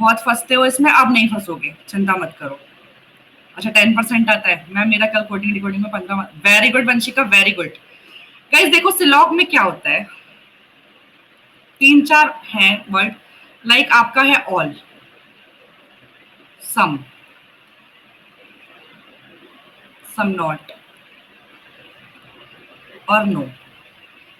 बहुत फंसते हो इसमें, अब नहीं फंसोगे, चिंता मत करो। अच्छा 10% आता है मैम, मेरा कल कोडिंग डिकोडिंग में 15। Very good Vanshika, very good. Guys देखो सिलॉग में क्या होता है, 3-4 हैं वर्ड, लाइक आपका है ऑल, सम, सम नॉट और नो।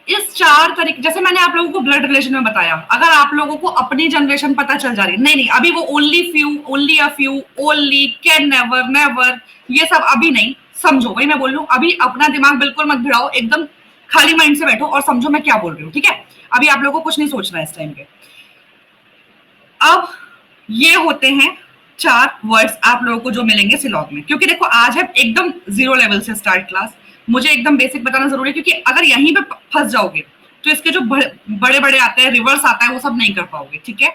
इस 4 तरीके, जैसे मैंने आप लोगों को ब्लड रिलेशन में बताया, अगर आप लोगों को अपनी जनरेशन पता चल जा रही है, नहीं नहीं अभी वो only few, only a few, only, can never, never, ये सब अभी नहीं, समझो वही मैं बोल रही हूँ। अभी अपना दिमाग बिल्कुल मत भिड़ाओ, एकदम खाली माइंड से बैठो और समझो मैं क्या बोल रही हूँ, ठीक है। अभी आप लोगों को कुछ नहीं सोचना है इस टाइम पे। अब ये होते हैं 4 वर्ड्स आप लोगों को जो मिलेंगे सिलॉग में, क्योंकि देखो आज है एकदम 0 लेवल से स्टार्ट क्लास, मुझे एकदम बेसिक बताना जरूरी है, क्योंकि अगर यहीं पे फंस जाओगे तो इसके जो बड़े बड़े आते हैं, रिवर्स आता है, वो सब नहीं कर पाओगे, ठीक है।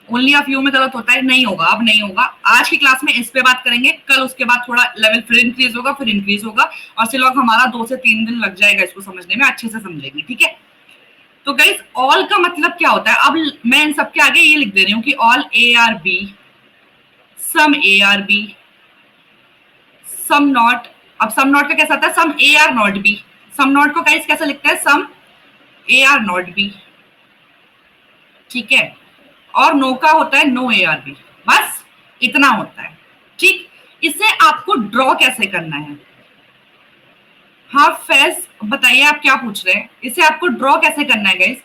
ओनली ऑफ यू में गलत होता है, नहीं होगा, अब नहीं होगा। आज की क्लास में इस पे बात करेंगे, कल उसके बाद थोड़ा लेवल फिर इंक्रीज होगा, फिर इंक्रीज होगा, और सिलॉग हमारा 2 से 3 दिन लग जाएगा इसको समझने में, अच्छे से समझेंगे, ठीक है। तो गाइस ऑल का मतलब क्या होता है, अब मैं इन सबके आगे ये लिख दे रही हूँ कि all A are B, some A are B, some not. अब सम नॉट का कैसा आता है, some A are not B. Some not को गाइस कैसे लिखते हैं, some A are not B, ठीक है। और नो का होता है नो ए आर बी, बस इतना होता है, ठीक। इसे आपको ड्रॉ कैसे करना है, हाँ फैज बताइए आप क्या पूछ रहे हैं, इसे आपको ड्रॉ कैसे करना है गाइस।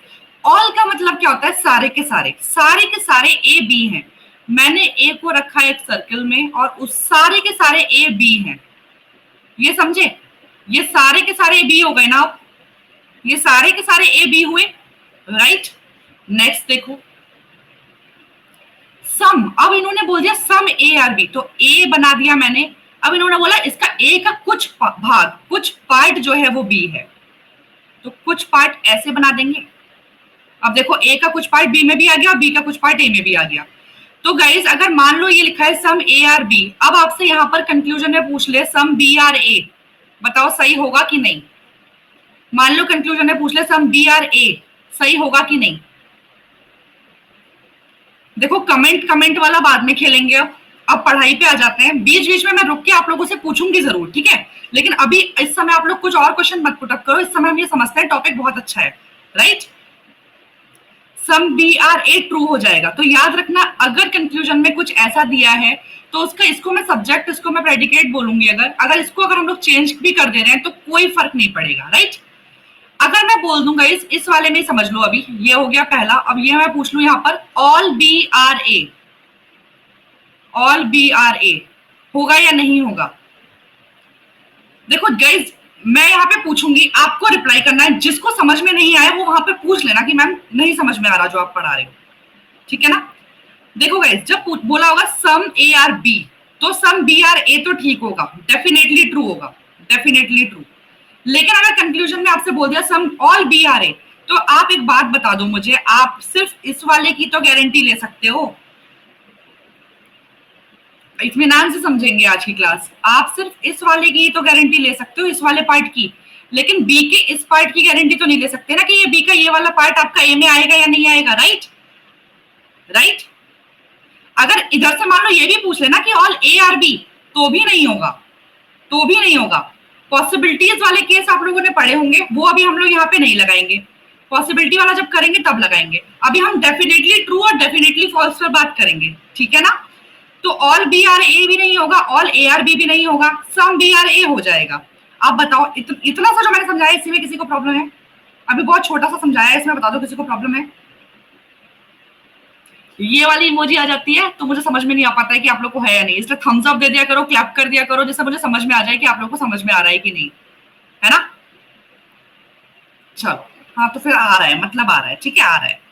ऑल का मतलब क्या होता है, सारे के सारे, सारे के सारे ए बी हैं, मैंने ए को रखा है एक सर्कल में और उस सारे के सारे ए बी हैं, ये समझे, ये सारे के सारे ए बी हो गए ना, आप ये सारे के सारे ए बी हुए, राइट। नेक्स्ट देखो सम, अब इन्होंने बोल दिया सम ए आर बी, तो ए बना दिया मैंने, अब इन्होंने बोला इसका ए का कुछ भाग, कुछ पार्ट जो है वो बी है, तो कुछ पार्ट ऐसे बना देंगे। अब देखो ए का कुछ पार्ट बी में भी आ गया, बी का कुछ पार्ट ए में भी आ गया। तो गाइज अगर मान लो ये लिखा है सम ए आर बी, अब आपसे यहां पर कंक्लूजन में पूछ ले सम बी आर ए, बताओ सही होगा कि नहीं। मान लो कंक्लूजन में पूछ ले सम बी आर ए, सही होगा कि नहीं। देखो कमेंट कमेंट वाला बाद में खेलेंगे, अब पढ़ाई पे आ जाते हैं। बीच बीच में मैं रुक के आप लोगों से पूछूंगी जरूर, ठीक है, लेकिन अभी इस समय आप लोग कुछ और क्वेश्चन मत पुटअप करो, इस समय हम ये समझते हैं टॉपिक बहुत अच्छा है, right. Some B are A true हो जाएगा, तो याद रखना अगर कंक्लूजन में कुछ ऐसा दिया है तो उसका, इसको मैं सब्जेक्ट, इसको मैं प्रेडिकेट बोलूंगी, अगर इसको अगर हम लोग चेंज भी कर दे रहे हैं तो कोई फर्क नहीं पड़ेगा, राइट। अगर मैं बोल दूंगा इस वाले में समझ लो, अभी ये हो गया पहला, अब ये मैं पूछ लू यहाँ पर all B are A, all B are A होगा या नहीं होगा। देखो गाइज मैं यहाँ पे पूछूंगी, आपको रिप्लाई करना है, जिसको समझ में नहीं आया वो वहां पे पूछ लेना कि मैम नहीं समझ में आ रहा जो आप पढ़ा रहे हो, ठीक है ना। देखो गाइज जब बोला होगा सम ए आर बी, तो सम बी आर ए तो ठीक होगा, डेफिनेटली ट्रू होगा, डेफिनेटली ट्रू। लेकिन अगर कंक्लूजन में आपसे बोल दिया सम ऑल बी आर ए, तो आप एक बात बता दो मुझे, आप सिर्फ इस वाले की तो गारंटी ले सकते हो, इत्मीनान से समझेंगे आज की क्लास, आप सिर्फ इस वाले की तो गारंटी ले सकते हो, इस वाले पार्ट की, लेकिन बी के इस पार्ट की गारंटी तो नहीं ले सकते ना कि ये बी का ये वाला पार्ट आपका ए में आएगा या नहीं आएगा, राइट, राइट। अगर इधर से मान लो ये भी पूछ लेना कि ऑल ए आर बी, तो भी नहीं होगा, तो भी नहीं होगा। पॉसिबिलिटीज वाले केस आप लोगों ने पढ़े होंगे, वो अभी हम लोग यहाँ पे नहीं लगाएंगे, पॉसिबिलिटी वाला जब करेंगे तब लगाएंगे, अभी हम डेफिनेटली ट्रू और डेफिनेटली फॉल्स पर बात करेंगे, ठीक है ना। तो ऑल बी आर ए भी नहीं होगा, ऑल ए आर बी भी नहीं होगा, सम बी आर ए हो जाएगा। आप बताओ इतना सा जो मैंने समझाया इसी में किसी को प्रॉब्लम है, अभी बहुत छोटा सा समझाया है, इसमें बता दो किसी को प्रॉब्लम है। ये वाली इमोजी आ जाती है तो मुझे समझ में नहीं आ पाता है कि आप लोग को है या नहीं, इसलिए थम्स अप दे दिया करो, क्लैप कर दिया करो, जिससे मुझे समझ में आ जाए कि आप लोग को समझ में आ रहा है कि नहीं, है ना। चलो हाँ, तो फिर आ रहा है, मतलब आ रहा है, ठीक है, आ रहा है।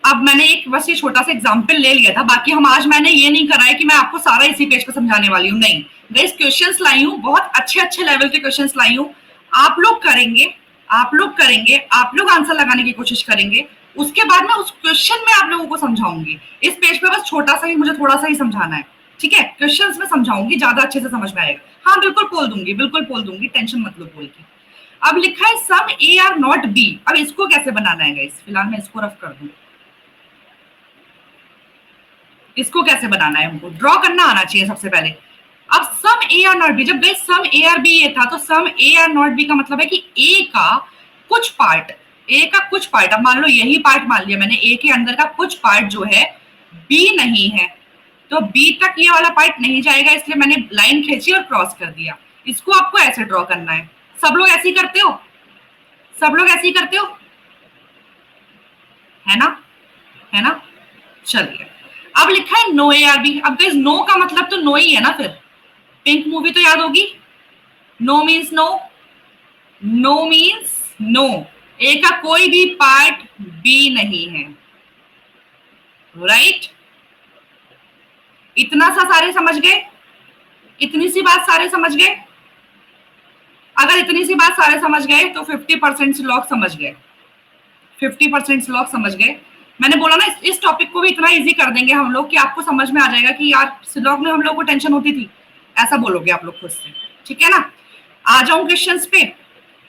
अब मैंने एक बस ये छोटा सा एग्जांपल ले लिया था, बाकी हम आज मैंने ये नहीं करा है कि मैं आपको सारा इसी पेज पे समझाने वाली हूँ, नहीं। गाइस क्वेश्चंस लाई हूँ, बहुत अच्छे अच्छे लेवल के क्वेश्चंस लाई हूँ, आप लोग करेंगे, आप लोग करेंगे, आप लोग आंसर लगाने की कोशिश करेंगे, उसके बाद मैं उस क्वेश्चन में आप लोगों को समझाऊंगी। इस पेज पे बस छोटा सा ही, मुझे थोड़ा सा ही समझाना है, ठीक है, क्वेश्चंस में समझाऊंगी, ज्यादा अच्छे से समझ में आएगा। हाँ बिल्कुल बोल दूंगी, बिल्कुल बोल दूंगी, टेंशन मत लो बोल के। अब लिखा है some A are not B, अब इसको कैसे बनाना है गाइस, फिलहाल मैं इसको रफ कर दूं, इसको कैसे बनाना है हमको, ड्रॉ करना आना चाहिए सबसे पहले। अब सम ए और नॉट बी, जब गई सम ए और बी ये था, तो सम ए और नॉट बी का मतलब है कि ए का कुछ पार्ट, ए का कुछ पार्ट, अब मान लो यही पार्ट मान लिया मैंने, ए के अंदर का कुछ पार्ट जो है बी नहीं है, तो बी तक ये वाला पार्ट नहीं जाएगा, इसलिए मैंने लाइन खींची और क्रॉस कर दिया। इसको आपको ऐसे ड्रॉ करना है। सब लोग ऐसे ही करते हो, सब लोग ऐसे ही करते हो, है ना, है ना। चलिए, अब लिखा है नो ए आर बी। अब गाइस नो का मतलब तो नो ही है ना, फिर पिंक मूवी तो याद होगी, no means no, no means no, A का कोई भी पार्ट बी नहीं है, राइट। इतना सा सारे समझ गए, इतनी सी बात सारे समझ गए। अगर इतनी सी बात सारे समझ गए तो 50% लोग समझ गए, 50% लोग समझ गए। मैंने बोला ना इस टॉपिक को भी इतना इजी कर देंगे हम लोग कि आपको समझ में आ जाएगा कि यार सिलॉग में हम लोग को टेंशन होती थी, ऐसा बोलोगे आप लोग खुद से, ठीक है ना। आ जाऊं क्वेश्चंस पे।